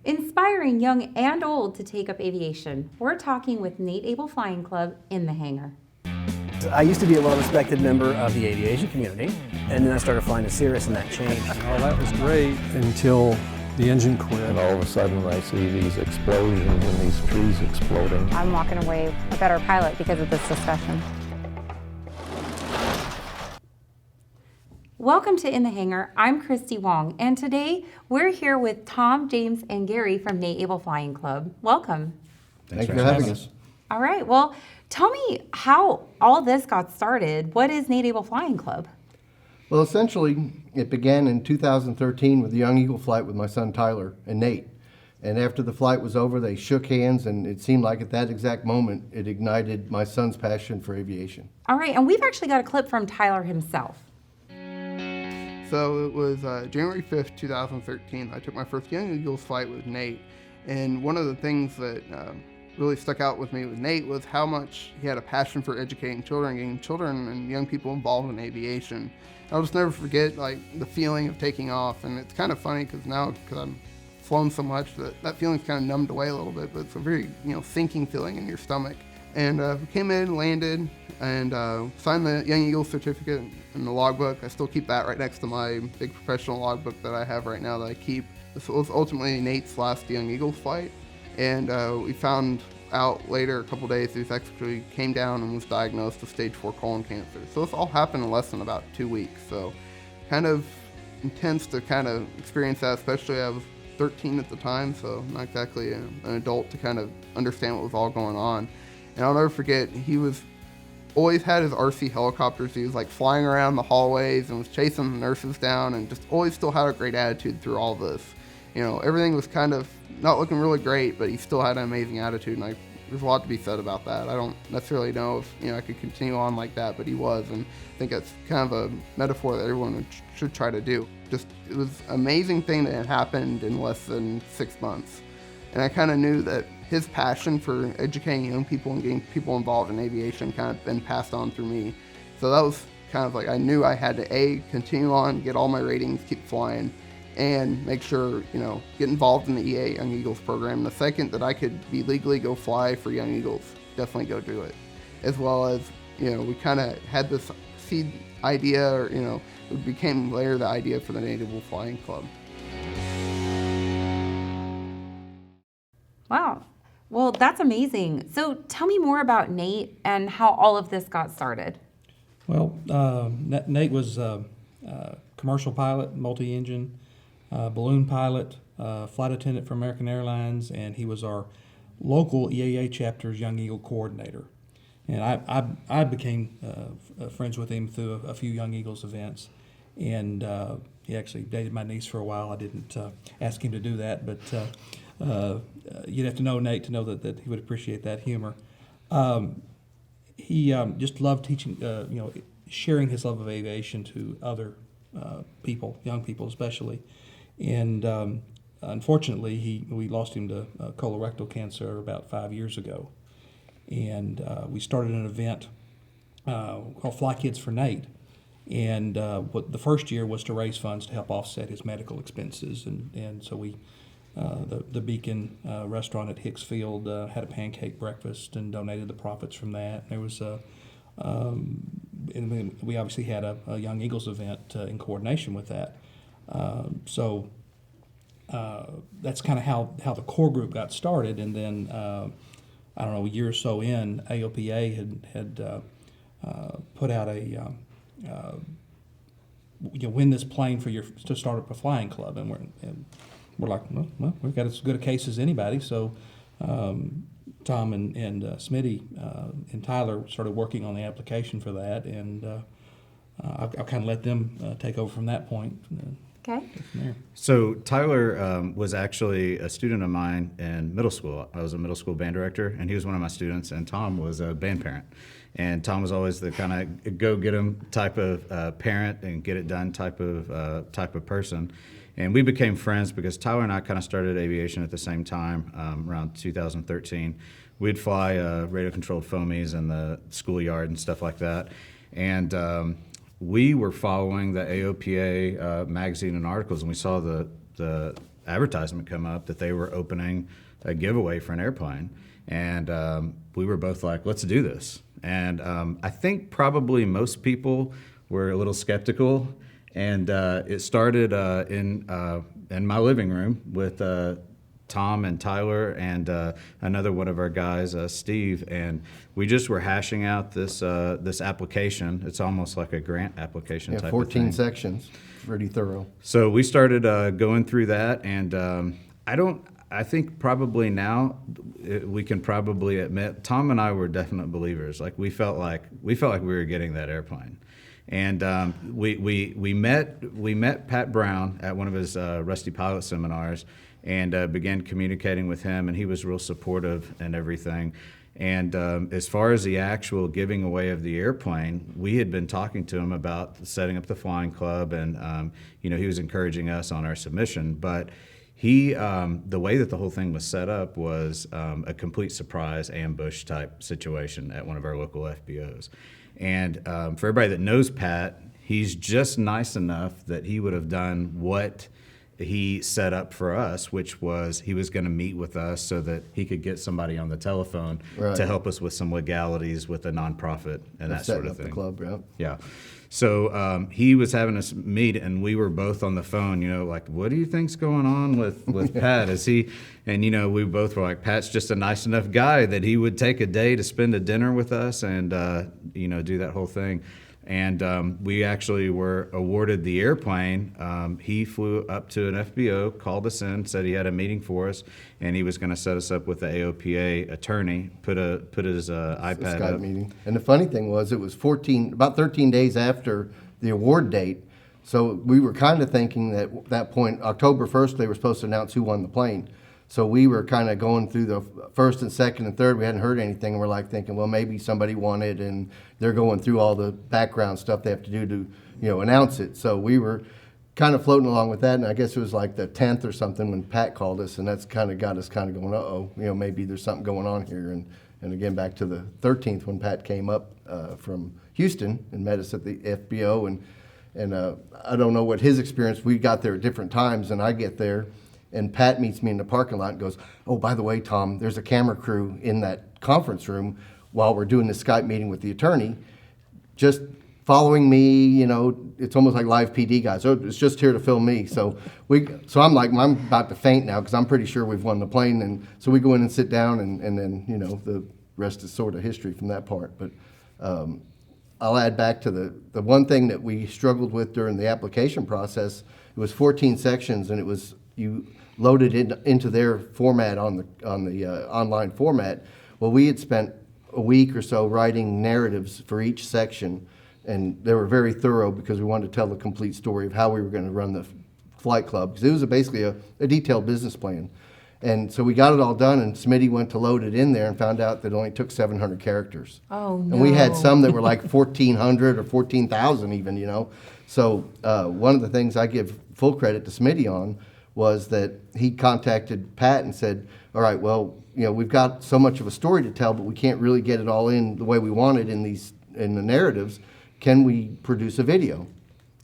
inspiring young and old to take up aviation. We're talking with Nate Abel Flying Club in the hangar. I used to be a well-respected member of the aviation community, and then I started flying to Cirrus, and that changed. Oh, that was great until the engine quit. And all of a sudden I see these explosions and these trees exploding. I'm walking away a better pilot because of this discussion. Welcome to In the Hangar. I'm Christy Wong, and today we're here with Tom, James, and Gary from Nate Abel Flying Club. Welcome. Thanks for having us. All right, well, tell me how all this got started. What is Nate Abel Flying Club? Well, essentially, it began in 2013 with a Young Eagle flight with my son Tyler and Nate. And after the flight was over, they shook hands, and it seemed like at that exact moment, it ignited my son's passion for aviation. All right, and we've actually got a clip from Tyler himself. So it was January 5th, 2013. I took my first Young Eagles flight with Nate. And one of the things that really stuck out with me with Nate was how much he had a passion for educating children, getting children and young people involved in aviation. I'll just never forget the feeling of taking off. And it's kind of funny because now, because I'm flown so much, that feeling's kind of numbed away a little bit, but it's a very sinking feeling in your stomach. And we came in, landed, and signed the Young Eagle certificate in the logbook. I still keep that right next to my big professional logbook that I have right now that I keep. This was ultimately Nate's last Young Eagles flight, and we found out later, a couple days, he actually came down and was diagnosed with stage 4 colon cancer. So this all happened in less than about 2 weeks. So kind of intense to kind of experience that, especially I was 13 at the time, so not exactly an adult to kind of understand what was all going on. And I'll never forget, he was always had his RC helicopters. He was flying around the hallways and was chasing the nurses down, and just always still had a great attitude through all this. Everything was kind of not looking really great, but he still had an amazing attitude, and there's a lot to be said about that. I don't necessarily know if I could continue on like that, but he was, and I think that's kind of a metaphor that everyone should try to do. Just, it was an amazing thing that had happened in less than 6 months, and I kind of knew that his passion for educating young people and getting people involved in aviation kind of been passed on through me. So that was kind of I knew I had to continue on, get all my ratings, keep flying, and make sure, get involved in the EA Young Eagles program. The second that I could be legally go fly for Young Eagles, definitely go do it. As well as, we kind of had this seed idea, or, it became later the idea for the Nate Abel Flying Club. Wow. Well, that's amazing. So tell me more about Nate and how all of this got started. Well, Nate was a commercial pilot, multi-engine, balloon pilot, flight attendant for American Airlines, and he was our local EAA chapter's Young Eagle coordinator. And I became friends with him through a few Young Eagles events, and he actually dated my niece for a while. I didn't ask him to do that, but you'd have to know Nate to know that he would appreciate that humor. He just loved teaching, sharing his love of aviation to other people, young people especially. And unfortunately, we lost him to colorectal cancer about 5 years ago. And we started an event called Fly Kids for Nate. And what the first year was to raise funds to help offset his medical expenses. And so we, the Beacon restaurant at Hicksfield had a pancake breakfast and donated the profits from that. There was and we obviously had a Young Eagles event in coordination with that. So that's kind of how the core group got started. And then, I don't know, a year or so in, AOPA had put out a win this plane to start up a flying club, and we're like, well, we've got as good a case as anybody. So Tom and Smitty and Tyler started working on the application for that, and I'll kind of let them take over from that point. Okay. So Tyler was actually a student of mine in middle school. I was a middle school band director, and he was one of my students, and Tom was a band parent. And Tom was always the kind of go-get-'em type of parent and get-it-done type of person. And we became friends because Tyler and I kind of started aviation at the same time, around 2013. We'd fly radio-controlled foamies in the schoolyard and stuff like that. And we were following the AOPA magazine and articles, and we saw the advertisement come up that they were opening a giveaway for an airplane. And we were both like, let's do this. And I think probably most people were a little skeptical. And it started in my living room with Tom and Tyler and another one of our guys, Steve, and we just were hashing out this application. It's almost like a grant application Yeah, type 14 of thing. sections, pretty thorough. So we started going through that, and I think probably now we can probably admit Tom and I were definite believers. Like we felt like we were getting that airplane. And we met Pat Brown at one of his Rusty Pilot seminars, and began communicating with him, and he was real supportive and everything. And as far as the actual giving away of the airplane, we had been talking to him about setting up the flying club, and he was encouraging us on our submission. But the way that the whole thing was set up was a complete surprise ambush type situation at one of our local FBOs. And for everybody that knows Pat, he's just nice enough that he would have done what he set up for us, which was he was going to meet with us so that he could get somebody on the telephone Right. to help us with some legalities with a nonprofit and that sort Setting of up thing. the club, yeah. Yeah. So he was having us meet, and we were both on the phone, like, what do you think's going on with Pat? Is he, and, we both were like, Pat's just a nice enough guy that he would take a day to spend a dinner with us and, do that whole thing. And we actually were awarded the airplane. He flew up to an FBO, called us in, said he had a meeting for us, and he was going to set us up with the AOPA attorney, put his iPad Skype up. meeting. And the funny thing was, it was about 13 days after the award date. So we were kind of thinking that at that point, October 1st, they were supposed to announce who won the plane. So we were kind of going through the first and second and third. We hadn't heard anything. And we're like thinking, well, maybe somebody won it, and they're going through all the background stuff they have to do to, announce it. So we were kind of floating along with that. And I guess it was like the 10th or something when Pat called us, and that's kind of got us kind of going, uh-oh, maybe there's something going on here. And again, back to the 13th when Pat came up from Houston and met us at the FBO. And I don't know what his experience, we got there at different times, and I get there, and Pat meets me in the parking lot and goes, oh, by the way, Tom, there's a camera crew in that conference room while we're doing this Skype meeting with the attorney, just following me, it's almost like live PD guys. Oh, it's just here to film me. So I'm like, I'm about to faint now because I'm pretty sure we've won the plane. And so we go in and sit down, and then, the rest is sort of history from that part. But I'll add back to the one thing that we struggled with during the application process. It was 14 sections, and it was you loaded it into their format on the online format. Well, we had spent a week or so writing narratives for each section, and they were very thorough because we wanted to tell the complete story of how we were going to run the flight club, because it was basically a detailed business plan. And so we got it all done, and Smitty went to load it in there and found out that it only took 700 characters. Oh, no. And we had some that were like 1,400 or 14,000 even, So one of the things I give full credit to Smitty on was that he contacted Pat and said, all right, well, we've got so much of a story to tell, but we can't really get it all in the way we want it in the narratives. Can we produce a video?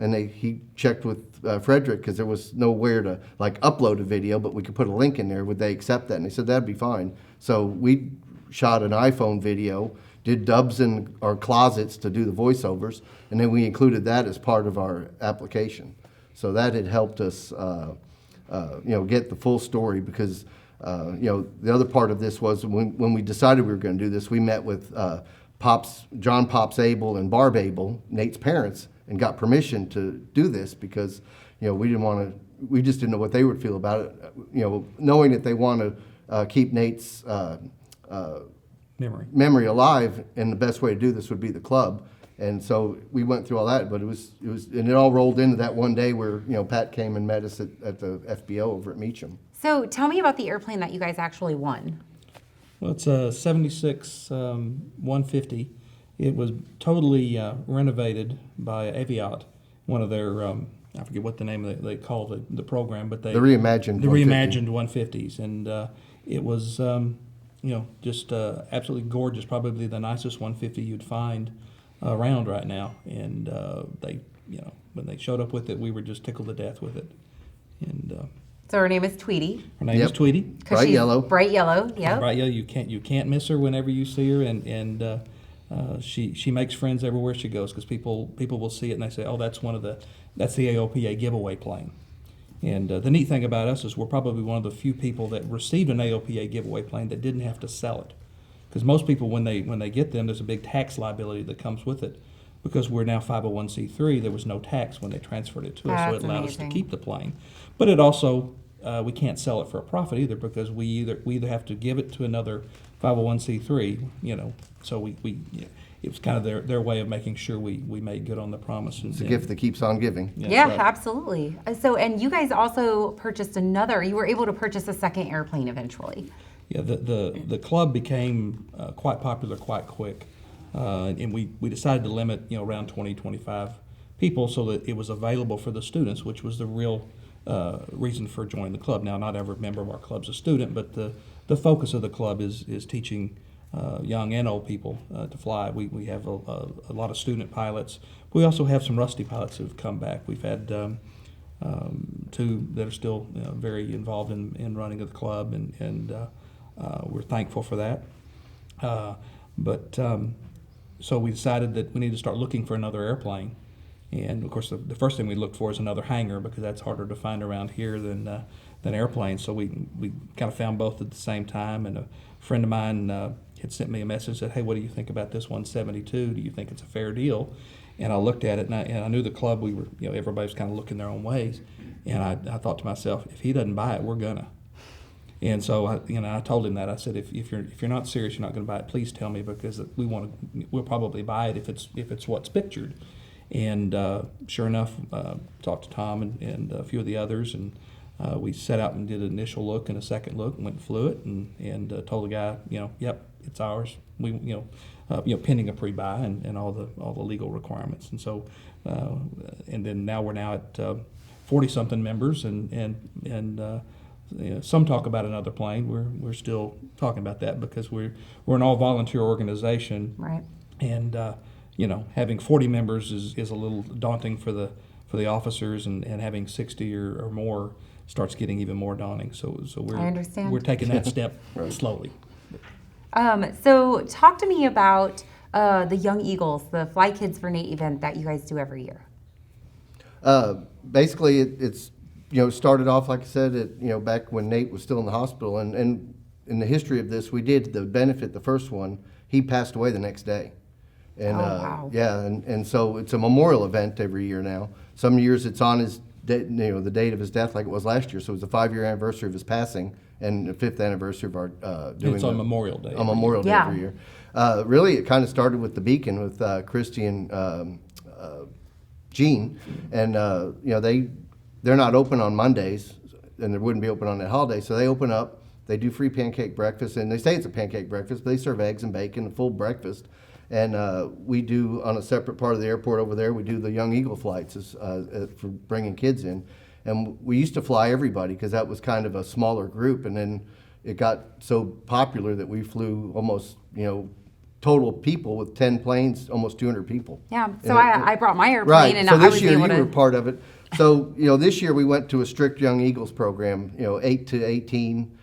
And he checked with Frederick, because there was nowhere to upload a video, but we could put a link in there. Would they accept that? And they said that'd be fine. So we shot an iPhone video, did dubs in our closets to do the voiceovers, and then we included that as part of our application. So that had helped us, get the full story, because the other part of this was when we decided we were going to do this, we met with John Pops Abel and Barb Abel, Nate's parents, and got permission to do this because, we just didn't know what they would feel about it. Knowing that they want to keep Nate's memory alive, and the best way to do this would be the club. And so we went through all that, but and it all rolled into that one day where, Pat came and met us at the FBO over at Meacham. So tell me about the airplane that you guys actually won. Well, it's a 76 150. It was totally renovated by Aviat, one of their, I forget what the name they call the program, but The Reimagined 150. Reimagined 150s. And it was, just absolutely gorgeous, probably the nicest 150 you'd find around right now. And when they showed up with it, we were just tickled to death with it. And So her name is Tweety. Her name is Yep. Tweety. 'Cause Bright she's yellow. Bright yellow, yep. Right, yeah, you can't miss her whenever you see her, and she makes friends everywhere she goes because people will see it and they say, oh, that's the AOPA giveaway plane. And the neat thing about us is we're probably one of the few people that received an AOPA giveaway plane that didn't have to sell it, because most people when they get them, there's a big tax liability that comes with it. Because we're now 501c3, there was no tax when they transferred it to us, so That's it allowed us to amazing. keep the plane. But it also we can't sell it for a profit either, because we either have to give it to another 501c3, so it was kind of their way of making sure we made good on the promise. It's a gift that keeps on giving. Yeah, right. absolutely. So, and you guys also purchased you were able to purchase a second airplane eventually. Yeah, the club became quite popular quite quick, and we decided to limit around 25 people so that it was available for the students, which was the real reason for joining the club. Now, not every member of our club's a student, but the focus of the club is teaching young and old people to fly. We have a lot of student pilots. We also have some rusty pilots who've come back. We've had two that are still very involved in running of the club, and we're thankful for that. So we decided that we need to start looking for another airplane. And of course, the first thing we looked for is another hangar, because that's harder to find around here than airplanes. So we kind of found both at the same time. And a friend of mine had sent me a message that, hey, what do you think about this 172? Do you think it's a fair deal? And I looked at it, and I knew the club, we were, everybody was kind of looking their own ways. And I thought to myself, if he doesn't buy it, we're gonna. And so I told him that. I said, if you're not serious, you're not going to buy it, please tell me, because we'll probably buy it if it's what's pictured. And sure enough, talked to Tom and a few of the others, and we set out and did an initial look and a second look, and went and flew it, and told the guy, yep, it's ours. We pending a pre-buy and all the legal requirements. And so and then now we're at 40-something members, and some talk about another plane. We're still talking about that, because we're an all-volunteer organization, Right. and having 40 members is a little daunting for the officers, and having 60 or more starts getting even more daunting. So I understand. we're taking that step slowly. So talk to me about the Young Eagles, the Fly Kids for Nate event that you guys do every year. Basically, it's started off, like I said, back when Nate was still in the hospital, and in the history of this, we did the benefit, the first one. He passed away the next day, and wow. yeah, and so it's a memorial event every year now. Some years it's on his the date of his death, like it was last year. So it was the 5-year anniversary of his passing and the 5th anniversary of our doing. It's on Memorial Day. On Memorial Day every year. Really, it kind of started with the Beacon with Christy and Gene, and they're not open on Mondays, and they wouldn't be open on that holiday. So they open up. They do free pancake breakfast, and they say it's a pancake breakfast, but they serve eggs and bacon, a full breakfast. And we do, on a separate part of the airport over there, we do the Young Eagle flights for bringing kids in. And we used to fly everybody, because that was kind of a smaller group. And then it got so popular that we flew almost, total people with 10 planes, almost 200 people. Yeah. So I brought my airplane, Right. and So I this was year able you to. were part of it. So this year we went to a strict Young Eagles program. 8 to 18.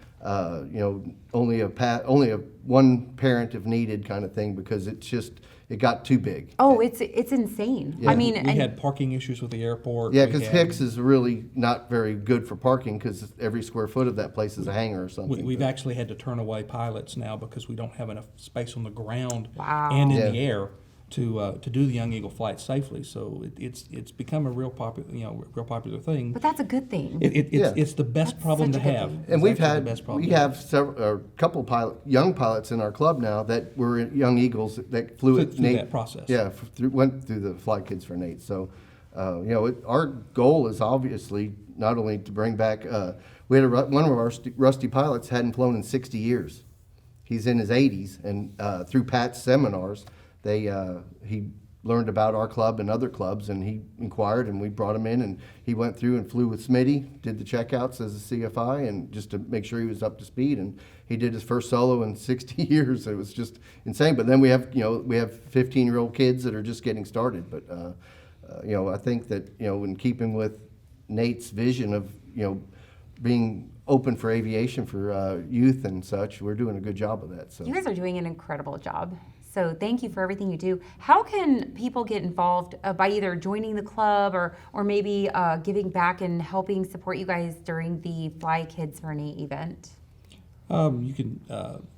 Only a one parent if needed kind of thing, because it got too big. Oh, it's insane. Yeah. I mean, We had parking issues with the airport. Yeah, We because had- Hicks is really not very good for parking, because every square foot of that place is a hangar or something. We've actually had to turn away pilots now because we don't have enough space on the ground Wow. and in Yeah. the air to do the Young Eagle flight safely. So it's become a real popular thing. but that's a good thing. It's the best That's problem to such a good have. thing. And It's we actually the best problem. have a couple young pilots in our club now that were Young Eagles that flew at Through Nate. that process. Yeah, went through the Fly Kids for Nate. So, our goal is obviously not only to bring back. We had one of our rusty pilots hadn't flown in 60 years. He's in his 80s, and through Pat's seminars, he learned about our club and other clubs, and he inquired, and we brought him in, and he went through and flew with Smitty, did the checkouts as a CFI, and just to make sure he was up to speed, and he did his first solo in 60 years. It was just insane. But then we have 15-year-old kids that are just getting started. But I think that in keeping with Nate's vision of being open for aviation for youth and such. We're doing a good job of that. So. You guys are doing an incredible job. So thank you for everything you do. How can people get involved by either joining the club or maybe giving back and helping support you guys during the Fly Kids for Nate event? You can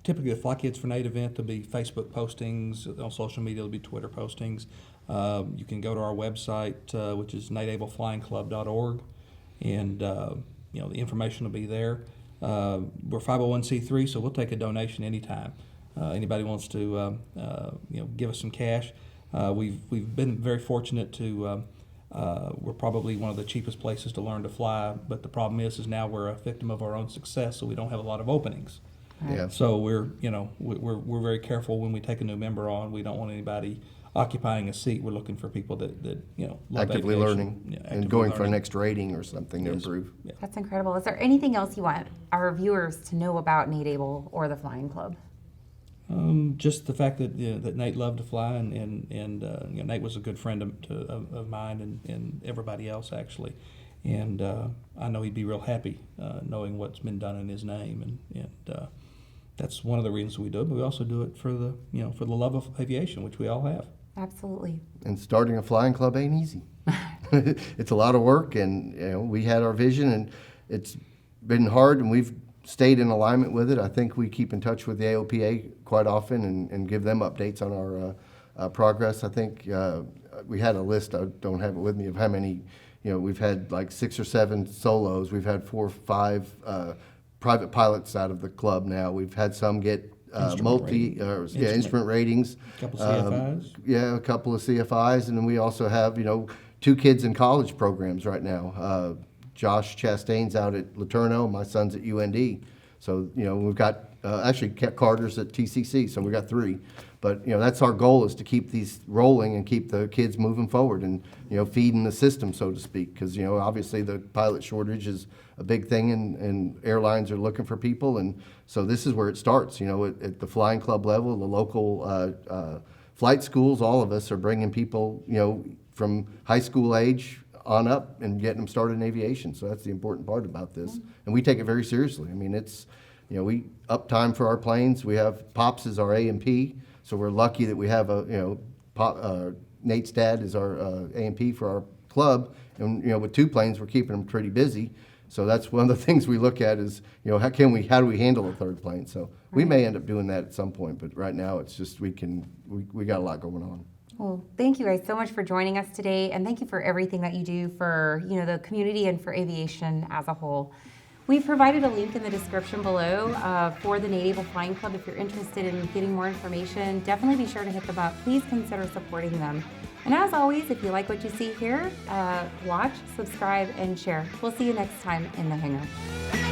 typically the Fly Kids for Nate event, there'll be Facebook postings on social media. There'll be Twitter postings. You can go to our website, which is nateabelflyingclub.org, and the information will be there. We're 501c3, so we'll take a donation anytime. Anybody wants to give us some cash. We've been very fortunate to. We're probably one of the cheapest places to learn to fly, but the problem is now we're a victim of our own success, so we don't have a lot of openings. Yeah. So we're very careful when we take a new member on. We don't want anybody occupying a seat. We're looking for people that love Actively aviation. learning Yeah, and actively going for a learning. next rating or something to Yes. improve. Yeah. That's incredible. Is there anything else you want our viewers to know about Nate Abel or the Flying Club? Just the fact that that Nate loved to fly, and Nate was a good friend of mine and everybody else actually, and I know he'd be real happy knowing what's been done in his name, and that's one of the reasons we do it. But we also do it for the love of aviation, which we all have. Absolutely. And starting a flying club ain't easy. It's a lot of work, and we had our vision, and it's been hard, and we've stayed in alignment with it. I think we keep in touch with the AOPA quite often and give them updates on our progress. I think we had a list, I don't have it with me, of how many, we've had like 6 or 7 solos. We've had 4 or 5 private pilots out of the club now. We've had some get instrument ratings. A couple CFIs. Yeah, a couple of CFIs, and then we also have 2 kids in college programs right now. Josh Chastain's out at LeTourneau, my son's at UND. So we've got actually Carter's at TCC, so we got 3. But that's our goal, is to keep these rolling and keep the kids moving forward and feeding the system, so to speak. Because obviously the pilot shortage is a big thing, and airlines are looking for people, and so this is where it starts. At the flying club level, the local flight schools, all of us are bringing people from high school age on up and getting them started in aviation. So that's the important part about this, and we take it very seriously. I mean, it's we uptime for our planes. We have Pops as our A&P, so we're lucky that we have Nate's dad is our A&P for our club, and with 2 planes, we're keeping them pretty busy. So that's one of the things we look at is how do we handle a 3rd plane? So we may end up doing that at some point, but right now it's just we got a lot going on. Well, thank you guys so much for joining us today, and thank you for everything that you do for the community and for aviation as a whole. We've provided a link in the description below for the Nate Abel Flying Club. If you're interested in getting more information, definitely be sure to hit them up. Please consider supporting them. And as always, if you like what you see here, watch, subscribe, and share. We'll see you next time in the hangar.